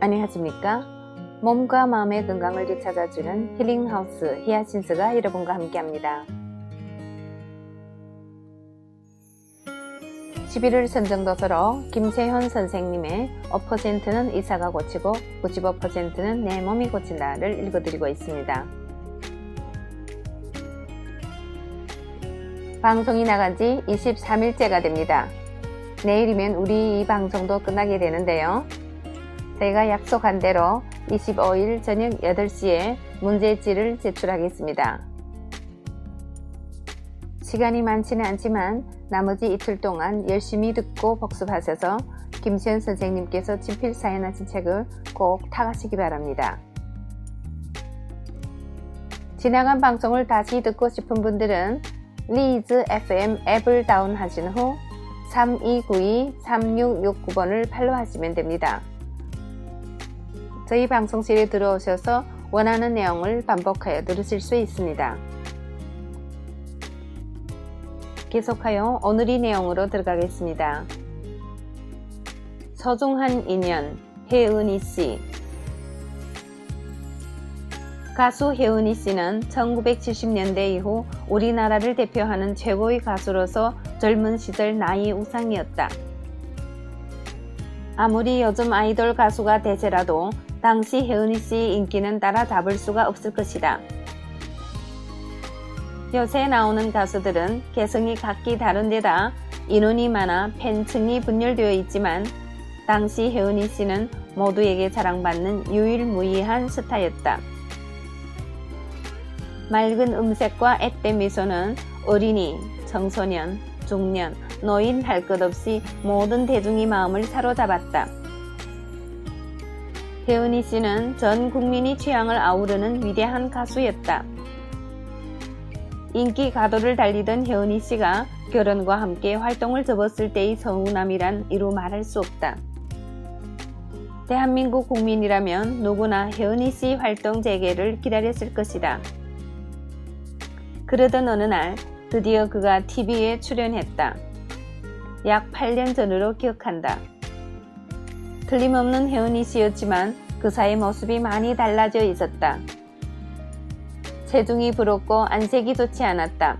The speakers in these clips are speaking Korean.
안녕하십니까? 몸과 마음의 건강을 되찾아주는 힐링하우스 히아신스가 여러분과 함께합니다. 11월 선정도서로 김세현 선생님의 5%는 의사가 고치고 95%는 내 몸이 고친다를 읽어드리고 있습니다. 방송이 나간 지 23일째가 됩니다. 내일이면 우리 이 방송도 끝나게 되는데요. 제가 약속한 대로 25일 저녁 8시에 문제지를 제출하겠습니다. 시간이 많지는 않지만 나머지 이틀 동안 열심히 듣고 복습하셔서 김세현 선생님께서 친필 사인하신 책을 꼭 타가시기 바랍니다. 지나간 방송을 다시 듣고 싶은 분들은 리즈 FM 앱을 다운하신 후 3292-3669번을 팔로우하시면 됩니다. 저희 방송실에 들어오셔서 원하는 내용을 반복하여 들으실 수 있습니다. 계속하여 오늘의 내용으로 들어가겠습니다. 소중한 인연, 혜은이씨. 가수 혜은이씨는 1970년대 이후 우리나라를 대표하는 최고의 가수로서 젊은 시절 나의 우상이었다. 아무리 요즘 아이돌 가수가 대세라도 당시 혜은이씨의 인기는 따라잡을 수가 없을 것이다. 요새 나오는 가수들은 개성이 각기 다른 데다 인원이 많아 팬층이 분열되어 있지만 당시 혜은이씨는 모두에게 사랑받는 유일무이한 스타였다. 맑은 음색과 앳된 미소는 어린이, 청소년, 중년, 노인 할 것 없이 모든 대중의 마음을 사로잡았다. 혜은이 씨는 전 국민의 취향을 아우르는 위대한 가수였다. 인기 가도를 달리던 혜은이 씨가 결혼과 함께 활동을 접었을 때의 서운함이란 이루 말할 수 없다. 대한민국 국민이라면 누구나 혜은이 씨 활동 재개를 기다렸을 것이다. 그러던 어느 날 드디어 그가 TV에 출연했다. 약 8년 전으로 기억한다. 틀림없는 혜은이 씨였지만 그 사이 모습이 많이 달라져 있었다. 체중이 불었고 안색이 좋지 않았다.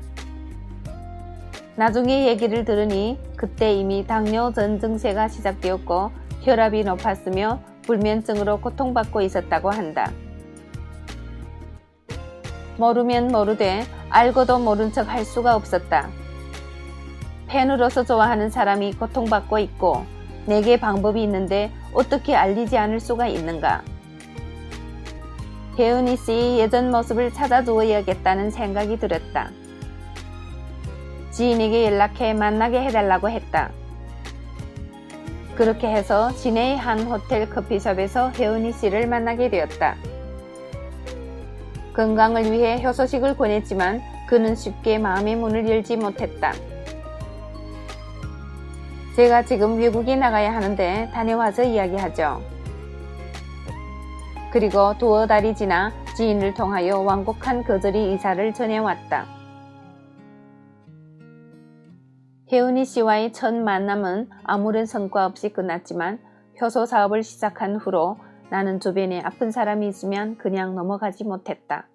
나중에 얘기를 들으니 그때 이미 당뇨 전 증세가 시작되었고 혈압이 높았으며 불면증으로 고통받고 있었다고 한다. 모르면 모르되 알고도 모른 척 할 수가 없었다. 팬으로서 좋아하는 사람이 고통받고 있고 내게 방법이 있는데 어떻게 알리지 않을 수가 있는가. 혜은이 씨의 예전 모습을 찾아주어야겠다는 생각이 들었다. 지인에게 연락해 만나게 해달라고 했다. 그렇게 해서 시내의 한 호텔 커피숍에서 혜은이 씨를 만나게 되었다. 건강을 위해 효소식을 권했지만 그는 쉽게 마음의 문을 열지 못했다. 제가 지금 외국에 나가야 하는데 다녀와서 이야기하죠. 그리고 두어 달이 지나 지인을 통하여 완곡한 거절의 의사를 전해왔다. 혜은이 씨와의 첫 만남은 아무런 성과 없이 끝났지만 효소 사업을 시작한 후로 나는 주변에 아픈 사람이 있으면 그냥 넘어가지 못했다.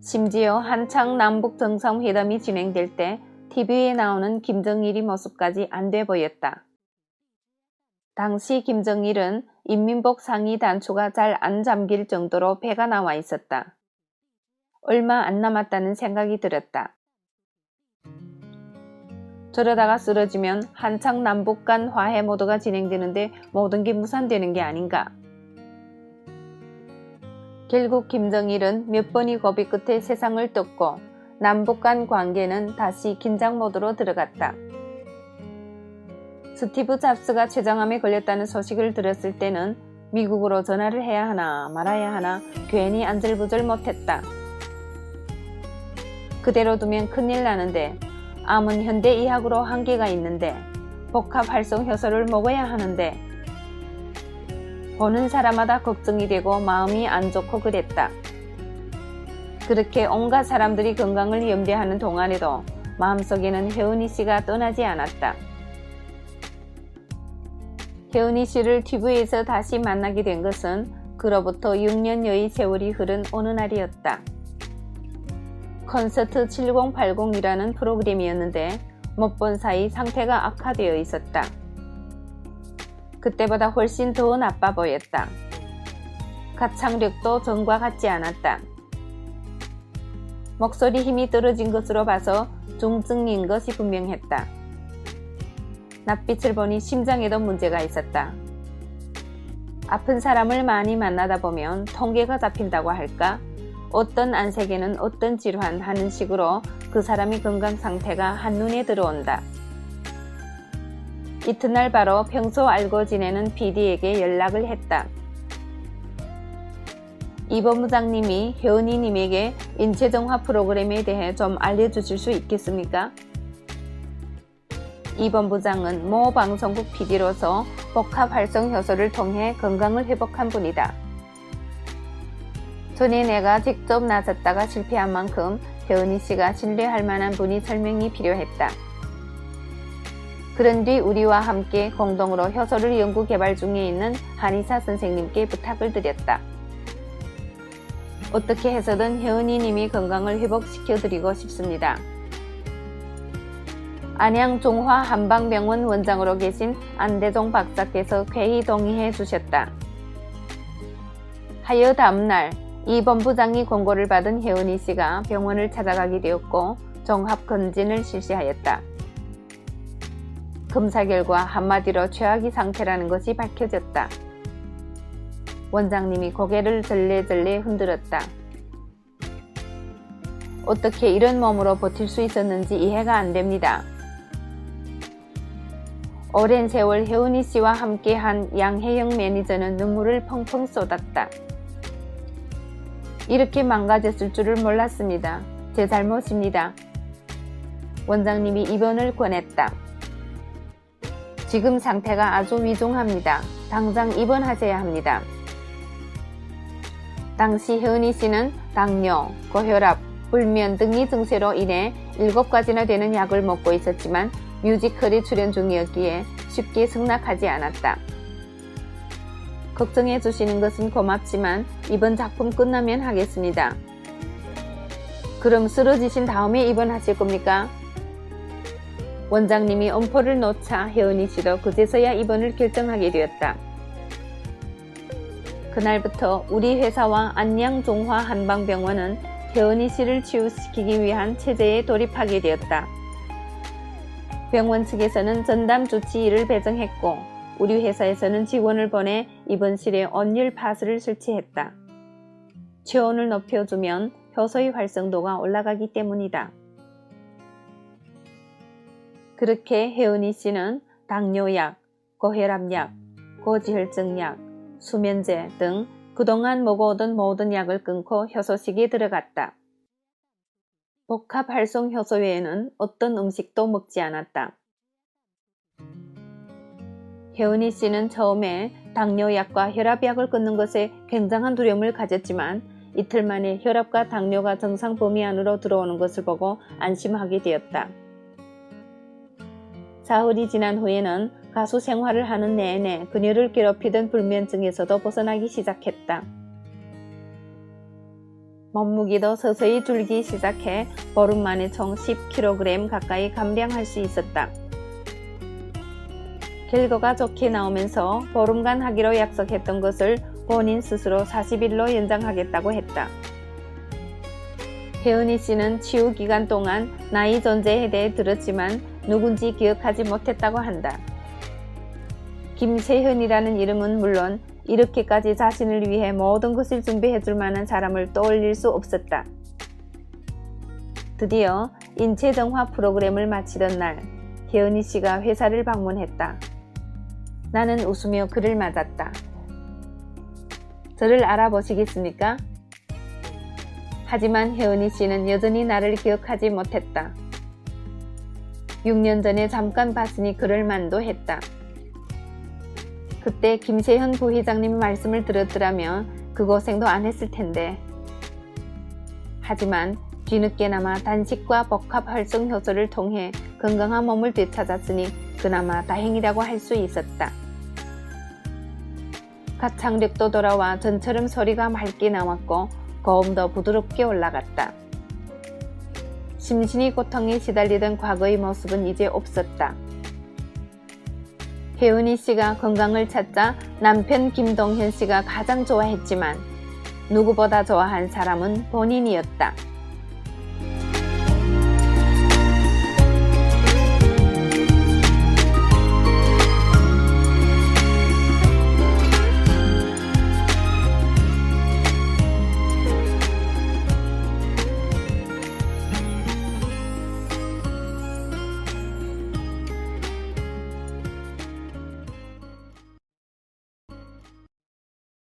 심지어 한창 남북 정상회담이 진행될 때 TV에 나오는 김정일의 모습까지 안 돼 보였다. 당시 김정일은 인민복 상의 단추가 잘 안 잠길 정도로 배가 나와 있었다. 얼마 안 남았다는 생각이 들었다. 저러다가 쓰러지면 한창 남북 간 화해 모드가 진행되는데 모든 게 무산되는 게 아닌가. 결국 김정일은 몇 번의 고비 끝에 세상을 떴고 남북 간 관계는 다시 긴장 모드로 들어갔다. 스티브 잡스가 췌장암에 걸렸다는 소식을 들었을 때는 미국으로 전화를 해야 하나 말아야 하나 괜히 안절부절 못했다. 그대로 두면 큰일 나는데 암은 현대의학으로 한계가 있는데 복합활성 효소를 먹어야 하는데 보는 사람마다 걱정이 되고 마음이 안 좋고 그랬다. 그렇게 온갖 사람들이 건강을 염려하는 동안에도 마음속에는 혜은이 씨가 떠나지 않았다. 혜은이 씨를 TV에서 다시 만나게 된 것은 그로부터 6년여의 세월이 흐른 어느 날이었다. 콘서트 7080이라는 프로그램이었는데 못 본 사이 상태가 악화되어 있었다. 그때보다 훨씬 더 나빠 보였다. 가창력도 전과 같지 않았다. 목소리 힘이 떨어진 것으로 봐서 중증인 것이 분명했다. 낯빛을 보니 심장에도 문제가 있었다. 아픈 사람을 많이 만나다 보면 통계가 잡힌다고 할까? 어떤 안색에는 어떤 질환 하는 식으로 그 사람의 건강 상태가 한눈에 들어온다. 이튿날 바로 평소 알고 지내는 PD에게 연락을 했다. 이 본부장님이 혜은이님에게 인체정화 프로그램에 대해 좀 알려주실 수 있겠습니까? 이 본부장은 모 방송국 PD로서 복합활성효소를 통해 건강을 회복한 분이다. 전에 내가 직접 나섰다가 실패한 만큼 혜은이 씨가 신뢰할 만한 분이 설명이 필요했다. 그런 뒤 우리와 함께 공동으로 효소를 연구 개발 중에 있는 한의사 선생님께 부탁을 드렸다. 어떻게 해서든 혜은이 님이 건강을 회복시켜드리고 싶습니다. 안양 종화한방병원 원장으로 계신 안대종 박사께서 쾌히 동의해 주셨다. 하여 다음날 이 본부장이 권고를 받은 혜은이 씨가 병원을 찾아가게 되었고 종합검진을 실시하였다. 검사 결과 한마디로 최악의 상태라는 것이 밝혀졌다. 원장님이 고개를 절레절레 흔들었다. 어떻게 이런 몸으로 버틸 수 있었는지 이해가 안 됩니다. 오랜 세월 혜은이 씨와 함께한 양혜영 매니저는 눈물을 펑펑 쏟았다. 이렇게 망가졌을 줄을 몰랐습니다. 제 잘못입니다. 원장님이 입원을 권했다. 지금 상태가 아주 위중합니다. 당장 입원하셔야 합니다. 당시 혜은이 씨는 당뇨, 고혈압, 불면 등의 증세로 인해 7가지나 되는 약을 먹고 있었지만 뮤지컬에 출연 중이었기에 쉽게 승낙하지 않았다. 걱정해 주시는 것은 고맙지만 이번 작품 끝나면 하겠습니다. 그럼 쓰러지신 다음에 입원하실 겁니까? 원장님이 엄포를 놓자 혜은이 씨도 그제서야 입원을 결정하게 되었다. 그날부터 우리 회사와 안양종화한방병원은 혜은이 씨를 치유시키기 위한 체제에 돌입하게 되었다. 병원 측에서는 전담 주치의를 배정했고 우리 회사에서는 직원을 보내 입원실에 온열 파스를 설치했다. 체온을 높여주면 효소의 활성도가 올라가기 때문이다. 그렇게 혜은이 씨는 당뇨약, 고혈압약, 고지혈증약, 수면제 등 그동안 먹어오던 모든 약을 끊고 효소식에 들어갔다. 복합활성효소 외에는 어떤 음식도 먹지 않았다. 혜은이 씨는 처음에 당뇨약과 혈압약을 끊는 것에 굉장한 두려움을 가졌지만 이틀 만에 혈압과 당뇨가 정상 범위 안으로 들어오는 것을 보고 안심하게 되었다. 사흘이 지난 후에는 가수 생활을 하는 내내 그녀를 괴롭히던 불면증에서도 벗어나기 시작했다. 몸무게도 서서히 줄기 시작해 보름 만에 총 10kg 가까이 감량할 수 있었다. 결과가 좋게 나오면서 보름간 하기로 약속했던 것을 본인 스스로 40일로 연장하겠다고 했다. 혜은이 씨는 치유 기간 동안 나의 존재에 대해 들었지만 누군지 기억하지 못했다고 한다. 김세현이라는 이름은 물론 이렇게까지 자신을 위해 모든 것을 준비해줄 만한 사람을 떠올릴 수 없었다. 드디어 인체정화 프로그램을 마치던 날, 혜은이 씨가 회사를 방문했다. 나는 웃으며 그를 맞았다. 저를 알아보시겠습니까? 하지만 혜은이 씨는 여전히 나를 기억하지 못했다. 6년 전에 잠깐 봤으니 그럴 만도 했다. 그때 김세현 부회장님 말씀을 들었더라면 그 고생도 안 했을 텐데. 하지만 뒤늦게나마 단식과 복합활성효소를 통해 건강한 몸을 되찾았으니 그나마 다행이라고 할 수 있었다. 가창력도 돌아와 전처럼 소리가 맑게 나왔고 고음도 부드럽게 올라갔다. 심신이 고통에 시달리던 과거의 모습은 이제 없었다. 혜은이 씨가 건강을 찾자 남편 김동현 씨가 가장 좋아했지만 누구보다 좋아한 사람은 본인이었다.